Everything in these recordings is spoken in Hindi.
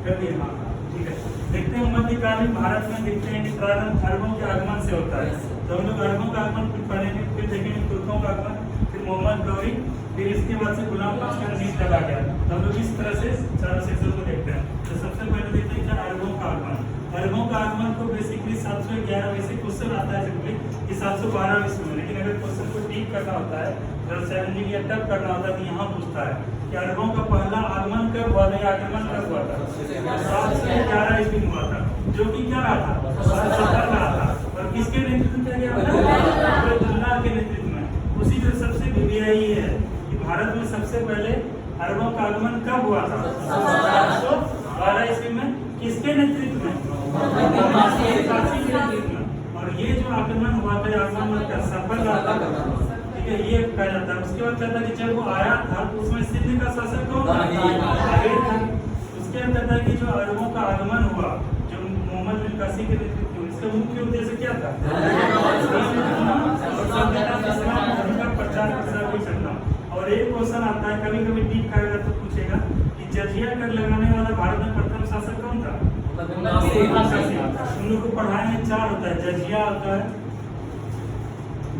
कर दिया। हाँ ठीक है। देखते हैं मध्यकाल में भारत में देखते हैं कि प्रारंभ अरबों के आगमन से होता है। तो हम लोग अरबों का आगमन फिर पढ़ेंगे, फिर देखेंगे तुर्कों का आगमन, फिर मोहम्मद गौरी, फिर इसके बाद से गुलाम पास का नींद लगा गया। तो हम लोग इस तरह से चारों सेक्शन को देखते हैं। तो सबसे पहले देखते हैं क्या अरबों का आगमन। अरबों का आगमन को बेसिकली 711 वैसे क्वेश्चन आता है सिंपली कि 712 ईस्वी में, लेकिन अगर क्वेश्चन को ठीक करना होता है, अगर चैलेंजिंग या टफ करना होता है तो यहाँ पूछता है कि अरबों का पहला आगमन कब हुआ था या आगमन कब हुआ था? 711 ईस्वी में हुआ था, जो कि क्या रहा था? 770 रहा था। और किसके नेतृत्व में गया था? अब्दुल्लाह के नेतृत्व में। उसी तरह सबसे बढ़िया ये है कि भारत में सबसे पहले अरबों का आगमन कब हुआ था? 712 ईस्वी में। किसके नेतृत्व में? काशी के नेतृत्व में। और ये जो आगमन हुआ था, आगमन का सफल रहा था, ठीक है, ये कहा जाता है। उसके बाद कहता है कि जब वो आया था तो उसमें सिंध का शासक कौन था? उसके बाद कहता है कि जो अरबों का आगमन हुआ, जो मोहम्मद बिन काशी के नेतृत्व में, इसका मुख्य उद्देश्य क्या था? प्रचार प्रसार भी करना। और एक क्वेश्चन आता है, कभी कभी टीक करेगा तो पूछेगा कि जजिया कर लगाने वाला भारत में प्रथम शासक कौन था? हम लोग को पढ़ाई में 4 होता है। जजिया होता है,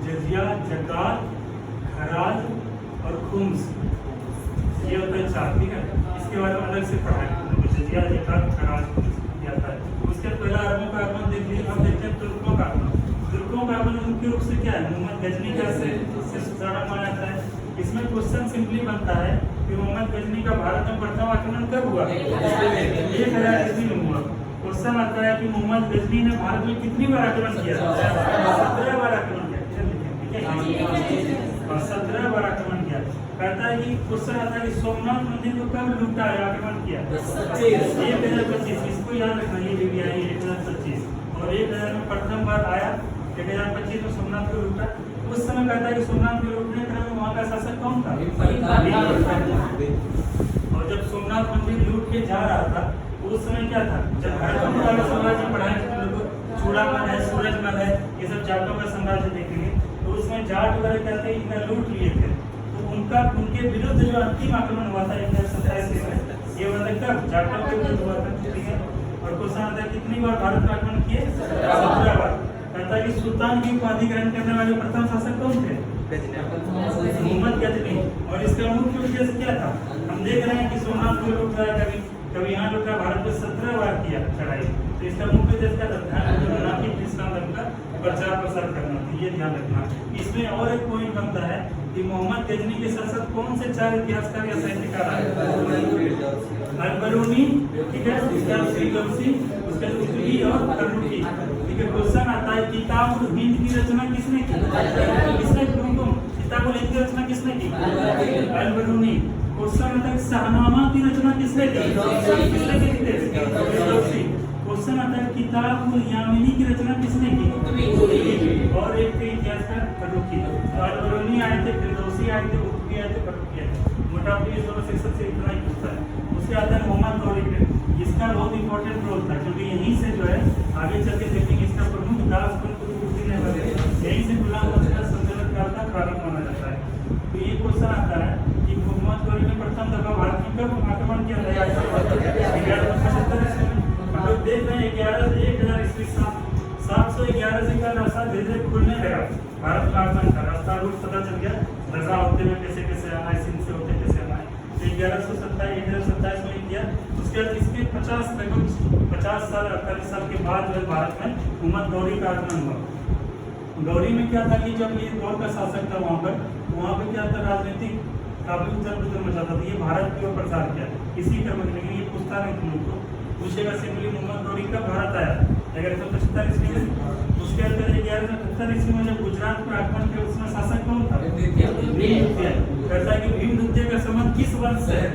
जजिया, जकात, खराज और खुम्स, ये होता है 4, ठीक है। इसके बारे में अलग से पढ़ाएंगे। जजिया, जकात, खराज, खुम्स आता है। उसके पहला अरबों का आगमन देख लीजिए। हम देखते हैं तुर्कों का आगमन। तुर्कों का आगमन मुख्य रूप से क्या है? मोहम्मद गजनी का से सुधारा माना जाता है। इसमें क्वेश्चन सिंपली बनता है कि मोहम्मद गजनी का भारत में प्रथम आक्रमण कब हुआ? 1000 ईस्वी में हुआ। क्वेश्चन आता है कि मोहम्मद गजनी ने भारत में कितनी बार आक्रमण किया? 17 बार आक्रमण किया। 17 बार आक्रमण किया। कहता है कि क्वेश्चन आता है कि सोमनाथ मंदिर को कब लूटा है, आक्रमण किया? 1025। इसको याद रखना, ये भी आई 1025। और 1000 में प्रथम बार आया, 1025 में सोमनाथ को लूटा। उस समय कहता है कि सोमनाथ को लूटने क्रम में वहाँ का शासक कौन था? और जब सोमनाथ मंदिर लूट के जा रहा था उस समय क्या था? जब भारत साम्राज्य पढ़ाए चूड़ामल है, सूरजमल है, ये सब जाटों का साम्राज्य देखेंगे तो उसमें जाट वगैरह कहते हैं इतना लूट लिए थे। तो उनके विरुद्ध जो अंतिम आक्रमण हुआ था 1027 में, ये मतलब कब? जाटों के विरुद्ध हुआ था, ठीक है। और क्वेश्चन आता है कितनी बार भारत में आक्रमण किए? 17 बार। कहता है कि सुल्तान की उपाधि ग्रहण करने वाले प्रथम शासक कौन थे? मोहम्मद गजनी। और इसका मुख्य उद्देश्य क्या था? हम देख रहे हैं कि सोमनाथ को लूट रहा है, कभी यहाँ लूटा, भारत में 17 बार किया चढ़ाई। तो इसका मुख्य उद्देश्य क्या था? इस्लाम धर्म का प्रचार प्रसार करना, ये ध्यान रखना। इसमें और एक पॉइंट बनता है कि मोहम्मद गजनी के साथ कौन से 4 इतिहासकार या साहित्यकार आए? अल-बरूनी, ठीक है, उसका फिरदौसी, उसका तुतली और तर्रुकी, ठीक है। क्वेश्चन आता है किताब उल हिंद की रचना किसने की? किताब उल हिंद की रचना किसने की? अल-बरूनी। क्वेश्चन आता है शाहनामा की रचना किसने की? फिरदौसी। क्वेश्चन आता है किताब उल यामिनी की रचना किसने की? और एक इतिहासकार फर्रुकी। तो अल-बरूनी आए थे, फिरदौसी आए थे, उतली आए थे, फर्रुकी आए थे। मोटामोटी ये दोनों सेक्शन से इतना ही पूछता है। उसके आता है मोहम्मद गौरी पे। इसका बहुत इंपॉर्टेंट रोल था क्योंकि यहीं से जो है आगे चल के देखेंगे इसका प्रमुख दास यहीं से गुलाम संतुलन काल का प्रारंभ माना जाता है। तो ये क्वेश्चन आता है कि मोहम्मद गौरी ने प्रथम दफा भारत में कब आक्रमण किया था? 1175 ईस्वी में। हम लोग देख रहे हैं 1000 ईस्वी 711 से का रास्ता धीरे धीरे खुलने लगा। भारत का आगमन का रास्ता रूट पता चल गया, दशा होते हुए कैसे कैसे आना है, सिंध से होते कैसे आना है। तो 1127 में किया। उसके बाद इसके 50 साल 48 साल के बाद जो है भारत में मोहम्मद गौरी का आगमन हुआ। गौरी में क्या था कि जब ये दौर का शासक था वहाँ पे क्या था? राजनीतिक काफी उथल-पुथल मचाता था। ये भारत की ओर प्रसार किया इसी क्रम में, लेकिन ये पूछता नहीं तुम लोग को, पूछेगा सिंपली मोहम्मद गौरी कब भारत आया? 1175 ईस्वी में। उसके बाद 1178 ईस्वी में जब गुजरात पर आक्रमण किया उसमें शासक कौन था? भीमदुत्य। कहता है कि भीमदुत्य का संबंध किस वंश से है?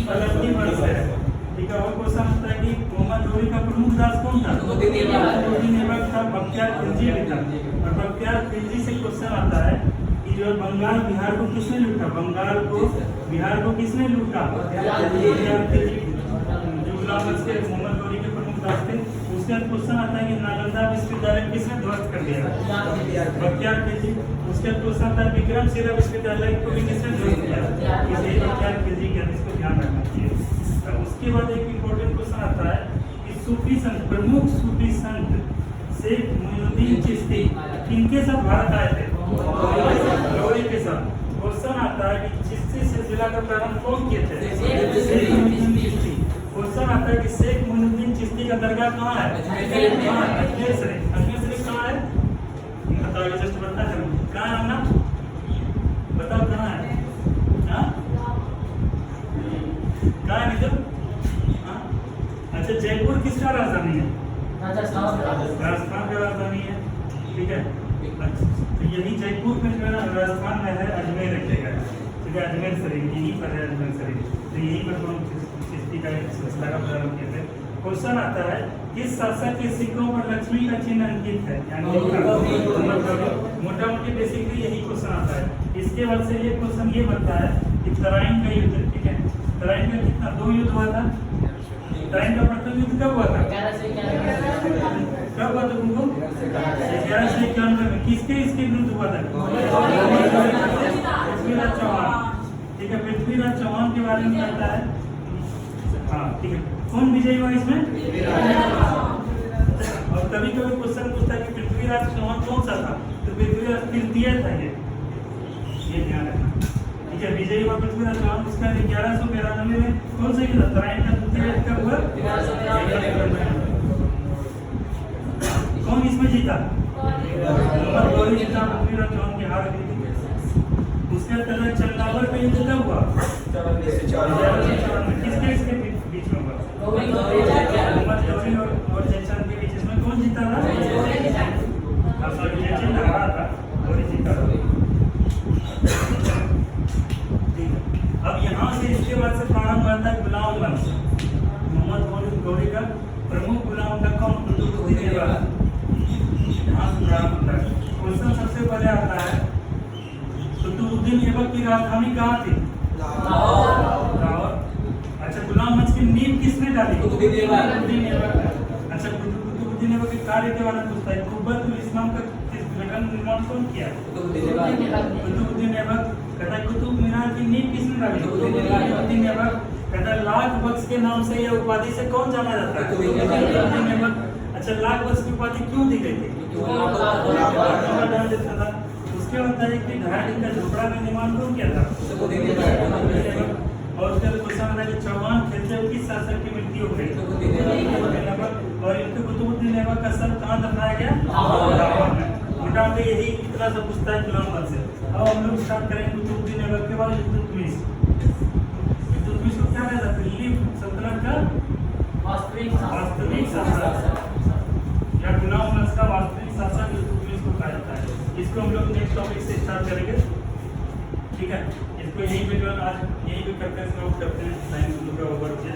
कलंकी वंश से है, ठीक है। और क्वेश्चन होता है कि मोहम्मद गौरी का प्रमुख दास कौन था? था बख्तियार खिलजी भी था। और बख्तियार खिलजी से क्वेश्चन आता है कि जो बंगाल बिहार को किसने लूटा? बंगाल को बिहार को किसने लूटा? बख्तियार खिलजी, जो गुलाम वंश के मोहम्मद गौरी के प्रमुख दास थे। उसके बाद क्वेश्चन आता है कि नालंदा विश्वविद्यालय किसने ध्वस्त कर दिया? बख्तियार खिलजी। उसके बाद क्वेश्चन आता है विक्रमशिला विश्वविद्यालय को भी किसने ध्वस्त किया? बख्तियार खिलजी के, इसको ध्यान रखना चाहिए। उसके बाद एक इम्पोर्टेंट क्वेश्चन क्वेश्चन आता है कि सूफी संत, प्रमुख सूफी संत शेख मोइनुद्दीन चिश्ती किनके साथ भारत आए थे? गौरी के साथ। क्वेश्चन आता है कि चिश्ती सिलसिला का प्रारंभ कौन किए थे? शेख मोइनुद्दीन चिश्ती। क्वेश्चन आता है कि शेख मोइनुद्दीन चिश्ती का दरगाह कहाँ है? अजमेर शरीफ। अजमेर शरीफ कहाँ है? बताओ, जस्ट बता करो कहाँ है ना, बताओ कहाँ है? कहाँ है निजम? अच्छा, जयपुर किसका राजधानी है? राजस्थान का राजधानी है, ठीक है। अच्छा, तो यही जयपुर में जो है ना राजस्थान में है, अजमेर रखेगा, ठीक है। अजमेर शरीफ यहीं पर है, अजमेर शरीफ। तो यहीं पर हम चिश्ती का सिलसिला का प्रारंभ किए थे। क्वेश्चन आता है किस शासक के सिक्कों पर लक्ष्मी का चिन्ह अंकित है? यानी मोटा मोटी बेसिकली यही क्वेश्चन आता है। इसके बाद से ये क्वेश्चन ये बनता है कि तराइन का युद्ध, ठीक है, तराइन का कितना 2 युद्ध हुआ था? तराइन का प्रथम युद्ध कब हुआ था? कब हुआ था तुमको? 1191 में। किसके विरुद्ध हुआ था? पृथ्वीराज चौहान, ठीक है। पृथ्वीराज चौहान के बारे में आता है, हाँ ठीक है। कौन विजयी हुआ इसमें? और कभी कभी क्वेश्चन पूछता है कि पृथ्वीराज चौहान कौन सा था? तो पृथ्वीराज तृतीय था, ये ध्यान रखना, ठीक है। विजयी हुआ पृथ्वीराज चौहान। उसका 1192 में कौन सा युद्ध? तराइन का द्वितीय युद्ध कब हुआ? कौन इसमें जीता? गौरी जीता, पृथ्वीराज चौहान की हार हुई थी। उसके बाद चंद्रावर का युद्ध कब हुआ? किसके इसके बीच में हुआ? गौरी और जयचंद के बीच। इसमें कौन जीता था? जयचंद हारा था, गौरी जीता था। अब यहाँ से इसके बाद से प्रारंभ होता है गुलाम वंश। मोहम्मद गौरी का प्रमुख गुलाम का कौन? कुतुबुद्दीन ऐबक। यहाँ से प्रारंभ होता है। क्वेश्चन सबसे पहले आता है कुतुबुद्दीन ऐबक की राजधानी कहाँ थी? लाहौर। अच्छा, गुलाम वंश की नींव किसने डाली? कुतुबुद्दीन ऐबक। अच्छा, कुतुबुद्दीन ऐबक के कार्य के बारे में पूछता है। कुव्वतुल इस्लाम का गठन निर्माण कौन किया? कुतुबुद्दीन ऐबक। कहता है कुतुब मीनार की नींव किसने डाली? कुतुबुद्दीन ऐबक। कहता है लाख बख्श के नाम से यह उपाधि से कौन जाना जाता है? कुतुबुद्दीन ऐबक। अच्छा, लाख बख्श की उपाधि क्यों दी गई थी? उसके बाद है कि ढाई का झोपड़ा का निर्माण कौन किया था? और उसके बाद क्वेश्चन आता है कि चौहान खेलते हुए किस शासक की मृत्यु हो गई? और इनको कुतुबुद्दीन ऐबक का सर कहाँ दफनाया गया? लाहौर में। मोटा मोटी यही इतना सब पूछता है गुलाम वंश से। अब हम लोग स्टार्ट करेंगे कुतुबुद्दीन ऐबक के बाद इल्तुतमिश। इल्तुतमिश को क्या कहता है? दिल्ली सल्तनत का वास्तविक शासक या गुलाम वंश का वास्तविक शासक इल्तुतमिश को कहा जाता है। इसको हम लोग नेक्स्ट टॉपिक से स्टार्ट करेंगे, ठीक है। इसको यहीं पे जो आज यहीं पे करते हैं, समाप्त करते हैं। टाइम हम लोग का ओवर हो गया।